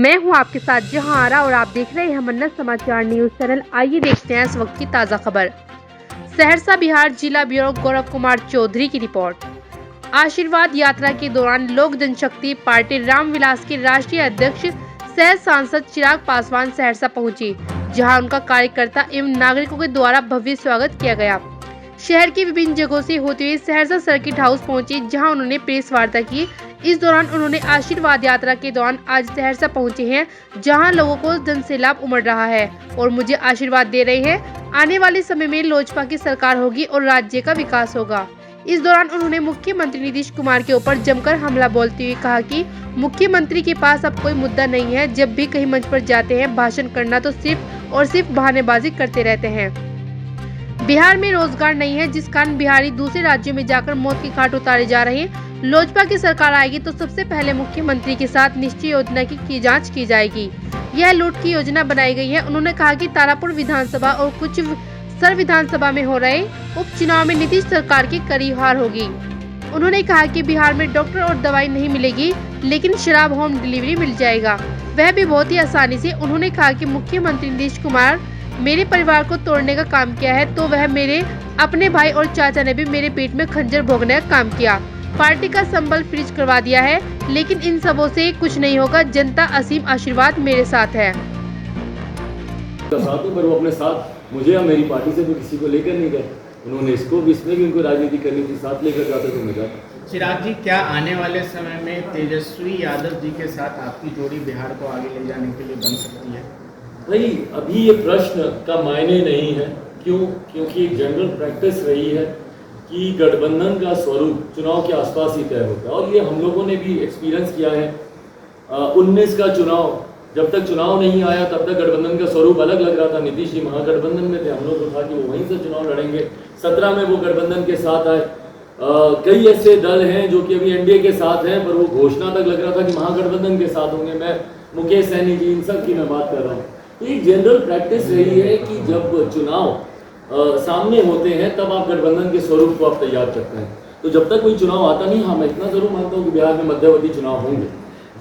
मैं हूं आपके साथ जहां आरा और आप देख रहे हैं मन्नत समाचार न्यूज चैनल। आइए देखते हैं इस वक्त की ताज़ा खबर। सहरसा बिहार जिला ब्यूरो गौरव कुमार चौधरी की रिपोर्ट। आशीर्वाद यात्रा के दौरान लोक जनशक्ति पार्टी रामविलास के राष्ट्रीय अध्यक्ष सह सांसद चिराग पासवान सहरसा पहुंची, जहां उनका कार्यकर्ता एवं नागरिकों के द्वारा भव्य स्वागत किया गया। शहर की विभिन्न जगहों से होते हुए सहरसा सर्किट हाउस पहुंचे, जहां उन्होंने प्रेस वार्ता की। इस दौरान उन्होंने आशीर्वाद यात्रा के दौरान आज सहरसा पहुंचे हैं, जहां लोगों को जनसैलाब उमड़ रहा है और मुझे आशीर्वाद दे रहे हैं। आने वाले समय में लोजपा की सरकार होगी और राज्य का विकास होगा। इस दौरान उन्होंने मुख्यमंत्री नीतीश कुमार के ऊपर जमकर हमला बोलते हुए कहा कि मुख्यमंत्री के पास अब कोई मुद्दा नहीं है। जब भी कहीं मंच पर जाते हैं भाषण करना तो सिर्फ और सिर्फ बहानेबाजी करते रहते हैं। बिहार में रोजगार नहीं है, जिस कारण बिहारी दूसरे राज्यों में जाकर मौत की घाट उतारे जा रहे हैं। लोजपा की सरकार आएगी तो सबसे पहले मुख्यमंत्री के साथ निश्चय योजना की जांच की जाएगी। यह लूट की योजना बनाई गई है। उन्होंने कहा कि तारापुर विधानसभा और कुछ सर विधानसभा में हो रहे उपचुनाव में नीतीश सरकार की कड़ी हार होगी। उन्होंने कहा कि बिहार में डॉक्टर और दवाई नहीं मिलेगी, लेकिन शराब होम डिलीवरी मिल जाएगा, वह भी बहुत ही आसानी से। उन्होंने कहा कि मुख्यमंत्री नीतीश कुमार मेरे परिवार को तोड़ने का काम किया है, तो वह मेरे अपने भाई और चाचा ने भी मेरे पेट में खंजर भोगने का काम किया। पार्टी का संबल फ्रीज करवा दिया है, लेकिन इन सबों से कुछ नहीं होगा। जनता असीम आशीर्वाद मेरे साथ है। साथ पर वो अपने साथ मुझे या मेरी पार्टी से तो किसी को लेकर नहीं गए। उन्होंने इसको भी, इसमें भी उनको राजनीति करनी थी, साथ लेकर जाते तो मैं जाता। चिराग जी, क्या आने वाले समय में तेजस्वी यादव जी के साथ आपकी जोड़ी बिहार को आगे ले जाने के लिए बन सकती है? भाई अभी ये प्रश्न का मायने नहीं है। क्यों? क्योंकि एक जनरल प्रैक्टिस रही है कि गठबंधन का स्वरूप चुनाव के आसपास ही तय होता है, और ये हम लोगों ने भी एक्सपीरियंस किया है। 19 का चुनाव, जब तक चुनाव नहीं आया तब तक गठबंधन का स्वरूप अलग लग रहा था। नीतीश जी महागठबंधन में थे, हम लोग को था कि वो वहीं से चुनाव लड़ेंगे। 17 में वो गठबंधन के साथ आए। कई ऐसे दल हैं जो कि अभी एनडीए के साथ हैं, पर वो घोषणा तक लग रहा था कि महागठबंधन के साथ होंगे। मैं मुकेश सहनी जी, इन सब की मैं बात कर रहा हूँ। तो एक जनरल प्रैक्टिस रही है कि जब चुनाव सामने होते हैं तब आप गठबंधन के स्वरूप को आप तैयार करते हैं। तो जब तक कोई चुनाव आता नहीं, हाँ मैं इतना जरूर मानता हूँ कि बिहार में मध्यवर्ती चुनाव होंगे।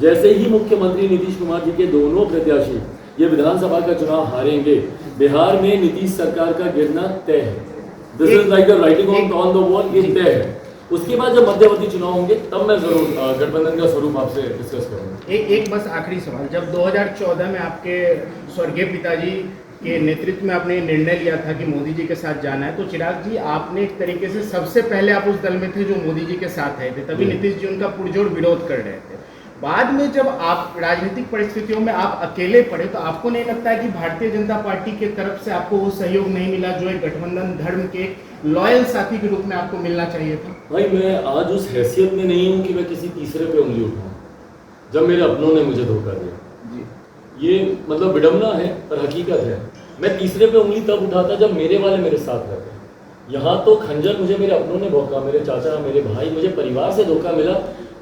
जैसे ही मुख्यमंत्री नीतीश कुमार जी के दोनों प्रत्याशी ये विधानसभा का चुनाव हारेंगे, बिहार में नीतीश सरकार का गिरना तय है। This is like the writing on the wall, ये तय है। उसके बाद जब मध्यवर्ती चुनाव होंगे तब मैं जरूर गठबंधन का स्वरूप आपसे डिस्कस करूंगा। एक बस आखिरी सवाल, जब 2014 में आपके स्वर्गीय पिताजी के नेतृत्व में आपने निर्णय लिया था कि मोदी जी के साथ जाना है, तो चिराग जी आपने एक तरीके से सबसे पहले आप उस दल में थे जो मोदी जी के साथ आए थे। तभी नीतीश जी उनका पुरजोर विरोध कर रहे थे। बाद में जब आप राजनीतिक परिस्थितियों में आप अकेले पड़े, तो आपको नहीं लगता है कि भारतीय जनता पार्टी के तरफ से आपको वो सहयोग नहीं मिला जो एक गठबंधन धर्म के लॉयल साथी के रूप में आपको मिलना चाहिए था? भाई मैं आज उस हैसियत में नहीं हूँ कि मैं किसी तीसरे पे उंगली उठाऊँ, जब मेरे अपनों ने मुझे धोखा दिया जी। ये मतलब विडम्बना है पर हकीकत है। मैं तीसरे पे उंगली तब उठाता जब मेरे वाले मेरे साथ रहते। यहाँ तो खंजर मुझे मेरे अपनों ने भोंका, मेरे चाचा, मेरे भाई, मुझे परिवार से धोखा मिला।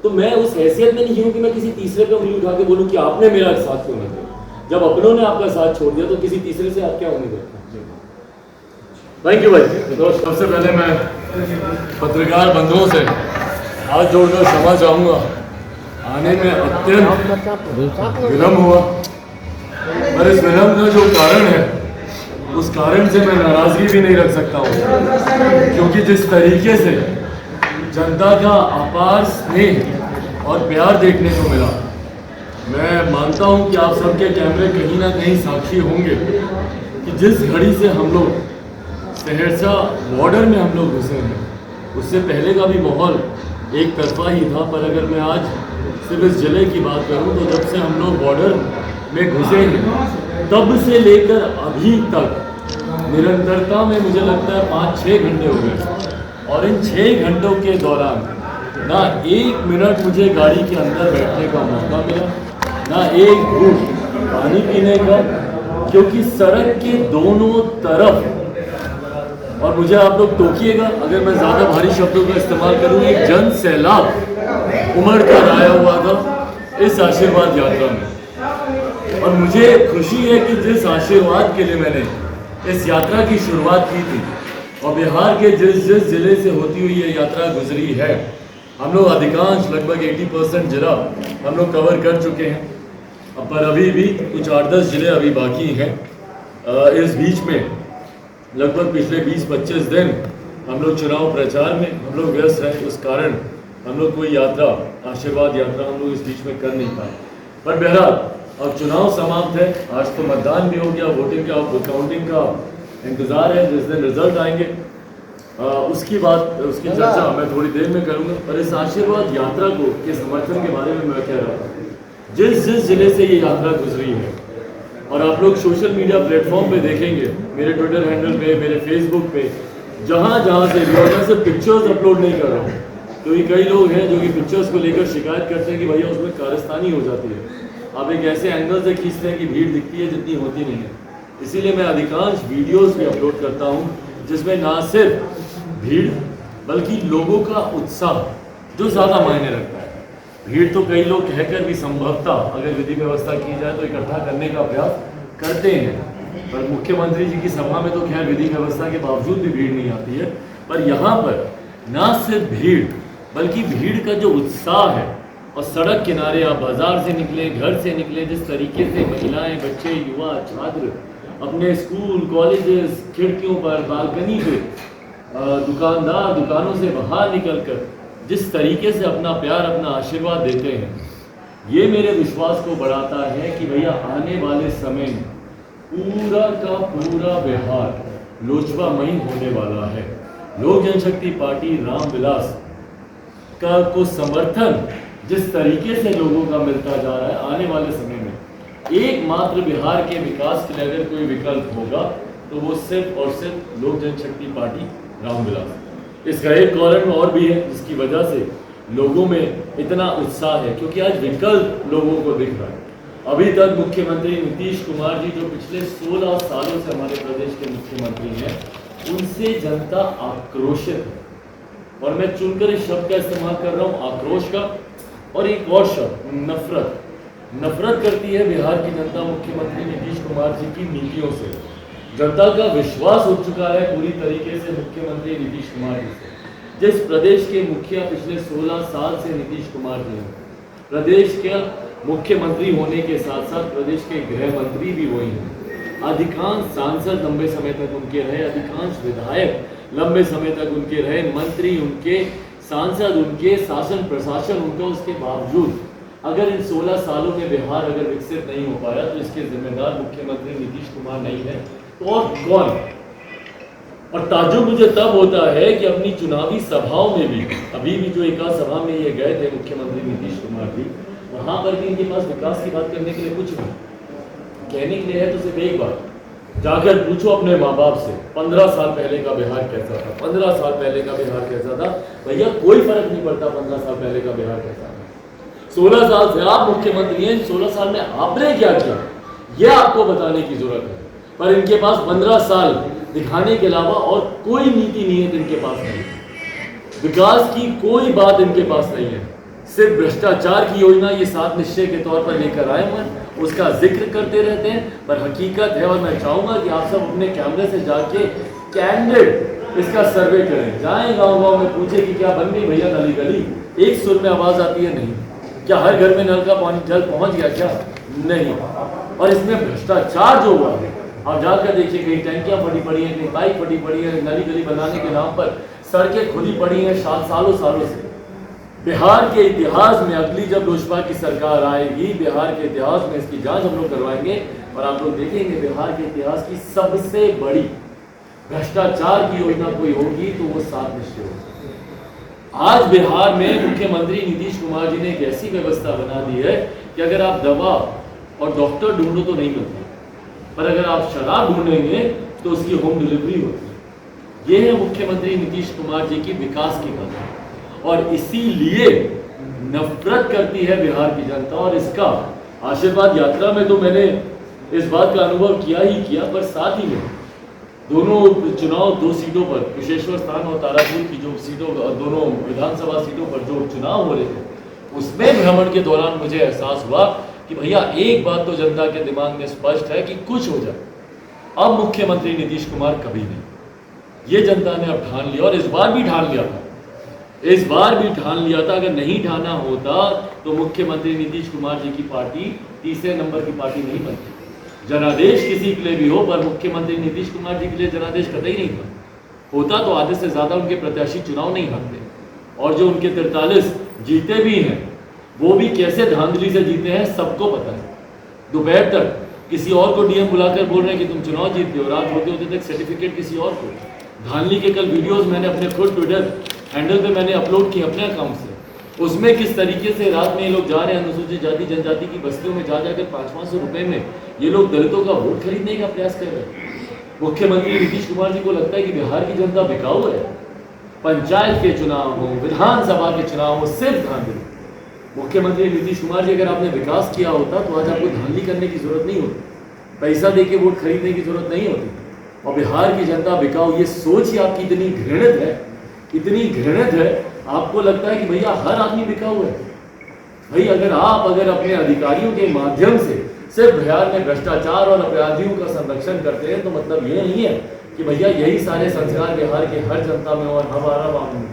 तो मैं उस हैसियत में नहीं हूँ कि मैं किसी तीसरे पे उंगली उठा के बोलूँ कि आपने मेरा साथ क्यों नहीं दिया। जब अपनों ने आपका साथ छोड़ दिया तो किसी तीसरे से आप क्या उम्मीद रखते हैं? थैंक यू भाई। तो सबसे पहले मैं पत्रकार बंधुओं से हाथ जोड़कर क्षमा चाहूँगा। आने में अत्यंत विलम्ब हुआ, पर इस विलम्ब का जो कारण है उस कारण से मैं नाराजगी भी नहीं रख सकता हूँ, क्योंकि जिस तरीके से जनता का अपार स्नेह और प्यार देखने को मिला, मैं मानता हूँ कि आप सबके कैमरे कहीं ना कहीं साक्षी होंगे कि जिस घड़ी से हम लोग सहरसा बॉर्डर में हम लोग घुसे हैं, उससे पहले का भी माहौल एक तरफा ही था। पर अगर मैं आज सिर्फ इस जिले की बात करूँ तो जब से हम लोग बॉर्डर में घुसे हैं तब से लेकर अभी तक निरंतरता में मुझे लगता है 5-6 घंटे हो गए, और इन 6 घंटों के दौरान ना एक मिनट मुझे गाड़ी के अंदर बैठने का मौका मिला, ना एक घूंट पानी पीने का, क्योंकि सड़क के दोनों तरफ, और मुझे आप लोग टोकिएगा अगर मैं ज़्यादा भारी शब्दों का इस्तेमाल करूँ, एक जन सैलाब उमड़ कर आया हुआ था इस आशीर्वाद यात्रा में। और मुझे खुशी है कि जिस आशीर्वाद के लिए मैंने इस यात्रा की शुरुआत की थी और बिहार के जिस जिले से होती हुई ये यात्रा गुजरी है, हम लोग अधिकांश लगभग 80% जिला हम लोग कवर कर चुके हैं। पर अभी भी कुछ 8-10 जिले अभी बाकी हैं। इस बीच में लगभग पिछले 20-25 दिन हम लोग चुनाव प्रचार में हम लोग व्यस्त रहे, उस कारण हम लोग कोई यात्रा, आशीर्वाद यात्रा हम लोग इस बीच में कर नहीं पाए। पर बहरहाल अब चुनाव समाप्त है, आज तो मतदान भी हो गया, वोटिंग का काउंटिंग का इंतज़ार है, जिस दिन रिजल्ट आएंगे उसकी चर्चा मैं थोड़ी देर में करूँगा। पर इस आशीर्वाद यात्रा के समर्थन के बारे में मैं कह रहा हूँ, जिस जिले से ये यात्रा गुजरी है, और आप लोग सोशल मीडिया प्लेटफॉर्म पे देखेंगे, मेरे ट्विटर हैंडल पे, मेरे फेसबुक पे, जहाँ से भी, और मैं सिर्फ पिक्चर्स अपलोड नहीं कर रहा हूँ, क्योंकि कई लोग हैं जो कि पिक्चर्स को लेकर शिकायत करते हैं कि भैया उसमें कारस्तानी हो जाती है, आप एक ऐसे एंगल से खींचते हैं कि भीड़ दिखती है जितनी होती नहीं है। इसीलिए मैं अधिकांश वीडियोस भी अपलोड करता हूँ जिसमें ना सिर्फ भीड़ बल्कि लोगों का उत्साह जो ज़्यादा मायने रखता है। भीड़ तो कई लोग कहकर भी संभवतः अगर विधि व्यवस्था की जाए तो इकट्ठा करने का प्रयास करते हैं, पर मुख्यमंत्री जी की सभा में तो खैर विधि व्यवस्था के बावजूद भी भीड़ नहीं आती है। पर यहाँ पर ना सिर्फ भीड़ बल्कि भीड़ का जो उत्साह है, और सड़क किनारे आप बाजार से निकले, घर से निकले, जिस तरीके से महिलाएं, बच्चे, युवा, छात्र अपने स्कूल, कॉलेजेस, खिड़कियों पर, बालकनी पे, दुकानदार दुकानों से बाहर निकलकर जिस तरीके से अपना प्यार, अपना आशीर्वाद देते हैं, ये मेरे विश्वास को बढ़ाता है कि भैया आने वाले समय में पूरा का पूरा बिहार लोजपामयी होने वाला है। लोक जनशक्ति पार्टी रामविलास को समर्थन जिस तरीके से लोगों का मिलता जा रहा है, आने वाले समय में एकमात्र बिहार के विकास के लिए अगर कोई विकल्प होगा तो वो सिर्फ और सिर्फ लोक जनशक्ति पार्टी रामविलास। इसका एक कारण और भी है जिसकी वजह से लोगों में इतना उत्साह है, क्योंकि आज विकल्प लोगों को दिख रहा है। अभी तक मुख्यमंत्री नीतीश कुमार जी जो पिछले 16 सालों से हमारे प्रदेश के मुख्यमंत्री हैं, उनसे जनता आक्रोशित है, और मैं चुनकर इस शब्द का इस्तेमाल कर रहा हूँ, आक्रोश का। और एक और शब्द, नफरत करती है बिहार की जनता मुख्यमंत्री नीतीश कुमार जी की नीतियों से। जनता का विश्वास उठ चुका है पूरी तरीके से मुख्यमंत्री नीतीश कुमार जी से। जिस प्रदेश के मुखिया पिछले 16 साल से नीतीश कुमार जी हैं, प्रदेश के मुख्यमंत्री होने के साथ साथ प्रदेश के गृह मंत्री भी वही हैं। अधिकांश सांसद लंबे समय तक उनके रहे, अधिकांश विधायक लंबे समय तक उनके रहे, मंत्री उनके, सांसद उनके, शासन प्रशासन उनका। उसके बावजूद अगर इन 16 सालों में बिहार अगर विकसित नहीं हो पाया तो इसके जिम्मेदार मुख्यमंत्री नीतीश कुमार नहीं है तो और कौन? और ताज्जुब मुझे तब होता है कि अपनी चुनावी सभाओं में भी, अभी भी जो एक सभा में ये गए थे मुख्यमंत्री नीतीश कुमार जी, वहां पर भी इनके पास विकास की बात करने के लिए कुछ नहीं, कहने के लिए है तो सिर्फ एक बात, जाकर पूछो अपने माँ बाप से 15 साल पहले का बिहार कैसा था, 15 साल पहले का बिहार कैसा था। भैया कोई फर्क नहीं पड़ता 15 साल पहले का बिहार कैसा था। 16 साल से आप मुख्यमंत्री हैं, 16 साल में आपने क्या किया ये आपको बताने की जरूरत है। पर इनके पास 15 साल दिखाने के अलावा और कोई नीति नहीं है इनके पास नहीं, विकास की कोई बात इनके पास नहीं है। सिर्फ भ्रष्टाचार की योजना ये 7 निश्चय के तौर पर लेकर आए हुए हैं, उसका जिक्र करते रहते हैं। पर हकीकत है, और मैं चाहूंगा कि आप सब अपने कैमरे से जाके कैंडिड इसका सर्वे करें, जाएं गांव-गांव में पूछे कि क्या बन गई भैया नली गली, एक सुर में आवाज आती है नहीं। क्या हर घर में नल का पानी जल पहुंच गया? क्या नहीं। और इसमें भ्रष्टाचार जो हुआ है, आप जाकर देखिए, कहीं टैंकियां फटी पड़ी हैं, कहीं पाइप फटी पड़ी है, नली गली बनाने के नाम पर सड़कें खुदी पड़ी हैं सालों से। बिहार के इतिहास में अगली जब लोजपा की सरकार आएगी, बिहार के इतिहास में इसकी जांच हम लोग करवाएंगे और आप लोग देखेंगे बिहार के इतिहास की सबसे बड़ी भ्रष्टाचार की योजना कोई होगी तो वो 7 निश्चय होगी। आज बिहार में मुख्यमंत्री नीतीश कुमार जी ने एक ऐसी व्यवस्था बना दी है कि अगर आप दवा और डॉक्टर ढूंढो तो नहीं मिलता, पर अगर आप शराब ढूंढेंगे तो उसकी होम डिलीवरी होती है। ये है मुख्यमंत्री नीतीश कुमार जी की विकास की कला, और इसीलिए नफरत करती है बिहार की जनता। और इसका आशीर्वाद यात्रा में तो मैंने इस बात का अनुभव किया ही किया, पर साथ ही में दोनों चुनाव 2 सीटों पर, कुशेश्वर स्थान और तारापुर की जो सीटों, दोनों विधानसभा सीटों पर जो चुनाव हो रहे थे, उसमें भ्रमण के दौरान मुझे एहसास हुआ कि भैया एक बात तो जनता के दिमाग में स्पष्ट है कि कुछ हो जाए, अब मुख्यमंत्री नीतीश कुमार कभी नहीं। ये जनता ने अब ठान लिया, और इस बार भी ठान लिया था, अगर नहीं ठाना होता तो मुख्यमंत्री नीतीश कुमार जी की पार्टी तीसरे नंबर की पार्टी नहीं बनती। जनादेश किसी के लिए भी हो, पर मुख्यमंत्री नीतीश कुमार जी के लिए जनादेश कतई नहीं था। होता तो आधे से ज़्यादा उनके प्रत्याशी चुनाव नहीं हारते, और जो उनके 43 जीते भी हैं वो भी कैसे धांधली से जीते हैं सबको पता है। दोपहर तक किसी और को डीएम बुलाकर बोल रहे हैं कि तुम चुनाव जीत गए, रात होते होते तक सर्टिफिकेट किसी और को। धांधली के कल वीडियोस मैंने अपने खुद ट्विटर हैंडल पे मैंने अपलोड किए अपने अकाउंट से। उसमें किस तरीके से रात में ये लोग जा रहे हैं अनुसूचित जाति जनजाति की बस्तियों में जा जाकर 500-500 रुपए में ये लोग दलितों का वोट खरीदने का प्रयास कर रहे हैं। मुख्यमंत्री नीतीश कुमार जी को लगता है कि बिहार की जनता बिकाऊ है। पंचायत के चुनाव हो, विधानसभा के चुनाव हो, सिर्फ धांधली। मुख्यमंत्री नीतीश कुमार जी अगर आपने विकास किया होता तो आज आपको धांधली करने की जरूरत नहीं होती, पैसा देके वोट खरीदने की जरूरत नहीं होती। और बिहार की जनता बिकाऊ, ये सोच ही आपकी इतनी घृणित है, इतनी घृणित है, आपको लगता है कि भैया हर आदमी बिकाऊ है। भाई अगर अपने अधिकारियों के माध्यम से सिर्फ बिहार में भ्रष्टाचार और अपराधियों का संरक्षण करते हैं तो मतलब ये नहीं है कि भैया यही सारे संस्कार बिहार के हर जनता में और हमारा वाम में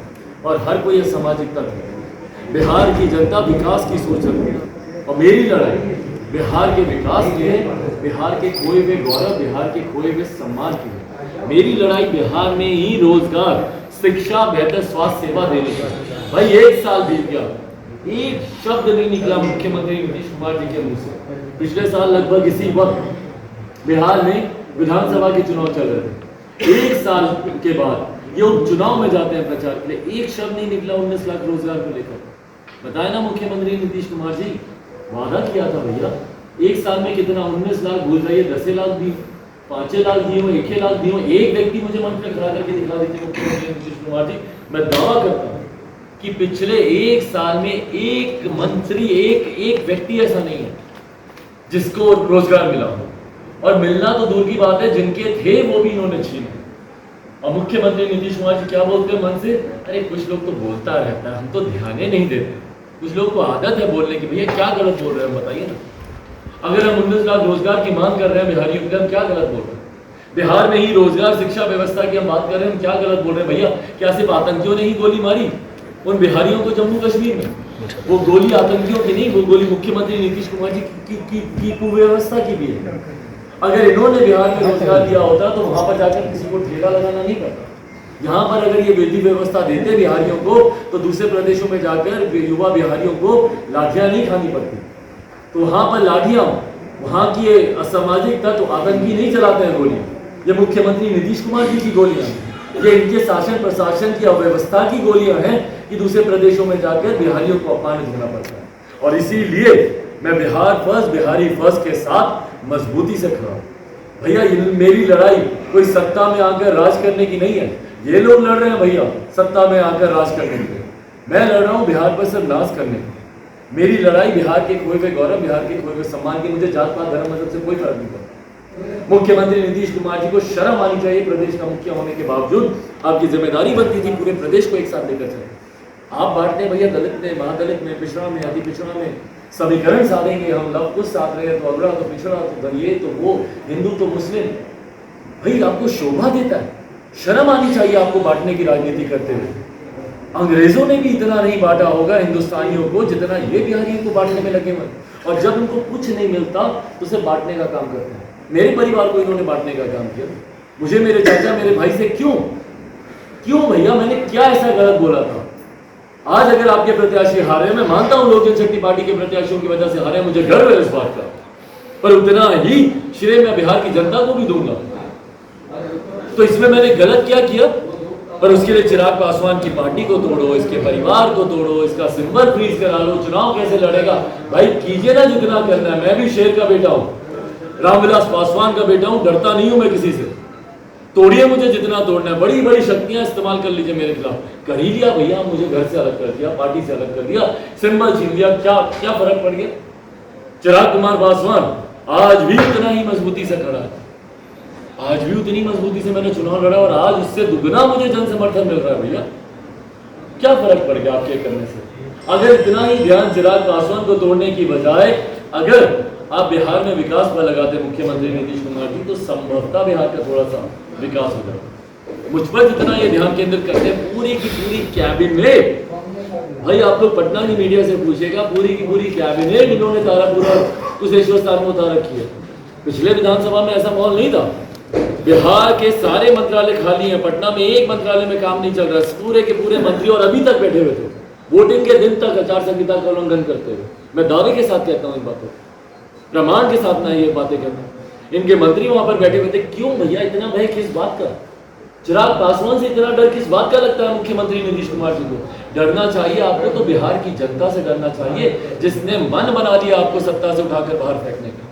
और हर कोई सामाजिक तत्व है। बिहार की जनता विकास की सोच रखती है, और मेरी लड़ाई बिहार के विकास की है, बिहार के खोए हुए गौरव, बिहार के खोए हुए सम्मान की है। मेरी लड़ाई बिहार में ही रोजगार, शिक्षा, बेहतर स्वास्थ्य सेवा देने का। भाई 1 साल बीत गया, एक शब्द नहीं निकला मुख्यमंत्री नीतीश कुमार जी के मुंह से। पिछले साल लगभग इसी वक्त बिहार में विधानसभा के चुनाव चल रहे थे। 1 साल के बाद ये उपचुनाव में जाते हैं प्रचार के लिए, एक शब्द नहीं निकला 19 लाख रोजगार को लेकर। बताए ना मुख्यमंत्री नीतीश कुमार जी, वादा किया था भैया 1 साल में कितना, 19 लाख भूल जाइए, 10 लाख दी, 5 लाख दिए हो, 1 लाख दिए हो। एक व्यक्ति मुझे मंच में खड़ा करके दिखा दीजिए मुख्यमंत्री नीतीश कुमार जी, मैं दावा करता हूँ कि पिछले 1 साल में एक मंत्री, एक व्यक्ति ऐसा नहीं है जिसको रोजगार मिला हो। और मिलना तो दूर की बात है, जिनके थे वो भी इन्होंने छीने। और मुख्यमंत्री नीतीश कुमार जी क्या बोलते हैं मन से, अरे कुछ लोग तो बोलता रहता है, हम तो ध्यान ही नहीं देते। कुछ लोग को आदत है बोलने की, भैया क्या गलत बोल रहे हैं बताइए ना। अगर हम 19 लाख रोजगार की मांग कर रहे हैं बिहारियों के, हम क्या गलत बोल रहे हैं? बिहार में ही रोजगार शिक्षा व्यवस्था की हम बात कर रहे हैं, हम क्या गलत बोल रहे हैं भैया? क्या सिर्फ आतंकियों ने ही गोली मारी उन बिहारियों को जम्मू कश्मीर में? वो गोली आतंकियों की नहीं, वो गोली मुख्यमंत्री नीतीश कुमार जी की कुव्यवस्था की भी है। अगर इन्होंने बिहार में रोजगार दिया होता तो वहां पर जाकर किसी को ठेका लगाना नहीं पड़ता। यहाँ पर अगर ये विधि व्यवस्था देते बिहारियों को तो दूसरे प्रदेशों में जाकर युवा बिहारियों को लाठियां नहीं खानी पड़ती। तो वहां पर लाठियां, वहां की असामाजिक तत्व आतंकी नहीं चलाते हैं गोलियां, ये मुख्यमंत्री नीतीश कुमार जी की गोलियां, ये इनके शासन प्रशासन की अव्यवस्था की गोलियां हैं कि दूसरे प्रदेशों में जाकर बिहारियों को अपमान झेलना पड़ता है। और इसीलिए मैं बिहार फर्स्ट, बिहारी फर्स्ट के साथ मजबूती से खड़ा हूं। भैया मेरी लड़ाई कोई सत्ता में आकर राज करने की नहीं है। ये लोग लड़ रहे हैं भैया सत्ता में आकर राज करने के लिए, मैं लड़ रहा हूं बिहार पर सिर्फ नाश करने की। मेरी लड़ाई बिहार के खोए हुए गौरव, बिहार के खोए हुए सम्मान की। मुझे जात पात धर्म मजहब से कोई फर्क नहीं पड़ता। मुख्यमंत्री नीतीश कुमार जी को शर्म आनी चाहिए, प्रदेश का मुखिया होने के बावजूद आपकी जिम्मेदारी बनती थी पूरे प्रदेश को एक साथ लेकर चले। आप बांटते भैया दलित में, महादलित में, पिछड़ा में, अति पिछड़ा में, समीकरण साधेंगे हम, लव कुछ साथ रहे तो अगड़ा तो पिछड़ा तो ये तो वो, हिंदू तो मुस्लिम। भाई आपको शोभा देता है, शर्म आनी चाहिए आपको बांटने की राजनीति करते हुए। अंग्रेजों ने भी इतना नहीं बांटा होगा हिंदुस्तानियों को जितना ये बिहारियों को बांटने में लगे हुए। और जब उनको कुछ नहीं मिलता तो उसे बांटने का काम करते हैं। मेरे परिवार को इन्होंने बांटने का काम किया, मुझे मेरे चाचा मेरे भाई से क्यों भैया, मैंने क्या ऐसा गलत बोला था? आज अगर आपके प्रत्याशी हारे, मैं मानता हूं लोक जनशक्ति पार्टी के प्रत्याशियों की वजह से हारे, मुझे गर्व है इस बात का, पर उतना ही श्रेय मैं बिहार की जनता को भी दूंगा। तो इसमें मैंने गलत क्या किया? पर उसके लिए चिराग पासवान की पार्टी को तोड़ो, इसके परिवार को तोड़ो, इसका सिंबल फ्रीज करा लो, चुनाव कैसे लड़ेगा? भाई कीजिए ना जितना करना है। मैं भी शेर का बेटा हूं, रामविलास पासवान का बेटा हूं, डरता नहीं हूं मैं किसी से। तोड़िए मुझे जितना तोड़ना है, बड़ी बड़ी शक्तियां इस्तेमाल कर लीजिए मेरे खिलाफ। कर ही लिया भैया, मुझे घर से अलग कर दिया, पार्टी से अलग कर दिया, सिंबल छीन दिया, क्या फर्क पड़ गया? चिराग कुमार पासवान आज भी उतना ही मजबूती से खड़ा है, आज भी उतनी मजबूती से मैंने चुनाव लड़ा और आज उससे दुगना मुझे जन समर्थन मिल रहा है। भैया क्या फर्क पड़ गया आपके करने से? अगर इतना ही ध्यान चिराग पासवान को तोड़ने की बजाय अगर आप बिहार में विकास पर लगाते मुख्यमंत्री नीतीश कुमार जी, तो संभवतः बिहार का थोड़ा सा विकास हो जाएगा। मुझ पर जितना ये ध्यान केंद्रित करते हैं, पूरी की पूरी कैबिनेट, भाई आप लोग पटना की मीडिया से पूछेगा, पूरी की पूरी कैबिनेट इन्होंने तारापुरा कुशेश्वर स्थान में उतार रखी है। पिछले विधानसभा में ऐसा माहौल नहीं था। बिहार के सारे मंत्रालय खाली हैं, पटना में एक मंत्रालय में काम नहीं चल रहा, पूरे के पूरे मंत्री और अभी तक बैठे हुए थे वोटिंग के दिन तक आचार संहिता का उल्लंघन करते हुए। मैं दावे के साथ कहता हूँ इन बातों, प्रमाण के साथ मैं ये बातें कहता हूँ। इनके मंत्री वहां पर बैठे हुए थे। क्यों भैया इतना भय किस बात का? चिराग पासवान से इतना डर किस बात का लगता है मुख्यमंत्री नीतीश कुमार जी को? डरना चाहिए आपको तो बिहार की जनता से डरना चाहिए, जिसने मन बना लिया आपको सत्ता से उठाकर बाहर फेंकने का।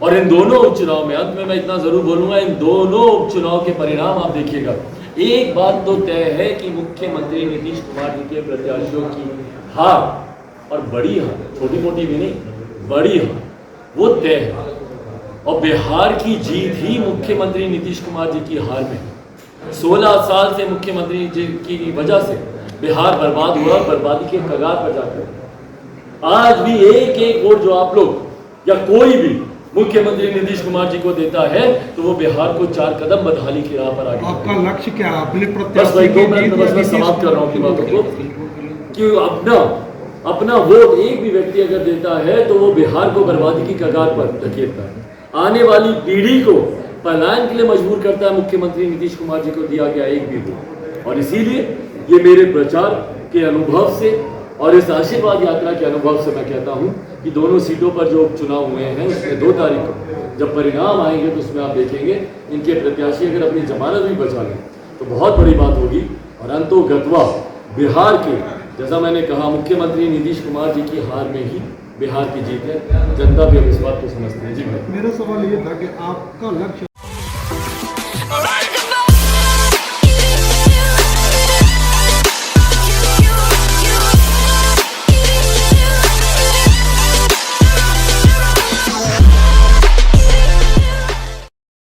और इन दोनों उपचुनाव में, अंत में मैं इतना जरूर बोलूंगा, इन दोनों उपचुनाव के परिणाम आप देखिएगा। एक बात तो तय है कि मुख्यमंत्री नीतीश कुमार जी के प्रत्याशियों की हार, और बड़ी हार, छोटी मोटी भी नहीं, बड़ी हार, वो तय है। और बिहार की जीत ही मुख्यमंत्री नीतीश कुमार जी की हार में। 16 साल से मुख्यमंत्री जी की वजह से बिहार बर्बाद हुआ, बर्बादी के कगार पर जाकर। आज भी एक एक वोट जो आप लोग या कोई भी मुख्यमंत्री नीतीश कुमार जी को देता है तो वो बिहार को 4 कदम बदहाली की राह पर आगे। आपका लक्ष्य क्या है? अपने बस प्रत्याशी भाई 2 की मिनट जीत में बस मैं या समाप्त कर रहा हूँ अपनी बातों को कि अपना वोट एक भी व्यक्ति अगर देता है तो वो बिहार को बर्बादी की कगार पर धकेलता है, आने वाली पीढ़ी को पलायन के लिए मजबूर करता है। मुख्यमंत्री नीतीश कुमार जी को दिया गया एक भी वोट। और इसीलिए ये मेरे प्रचार के अनुभव से और इस आशीर्वाद यात्रा के अनुभव से मैं कहता हूं कि दोनों सीटों पर जो उपचुनाव हुए हैं उसमें 2 तारीख को जब परिणाम आएंगे तो उसमें आप देखेंगे इनके प्रत्याशी अगर अपनी जमानत भी बचा लें तो बहुत बड़ी बात होगी। और अंतोगत्वा बिहार के, जैसा मैंने कहा, मुख्यमंत्री नीतीश कुमार जी की हार में ही बिहार की जीत है। जनता भी अब इस बात को समझती है। जी भाई, मेरा सवाल ये था कि आपका लक्ष्य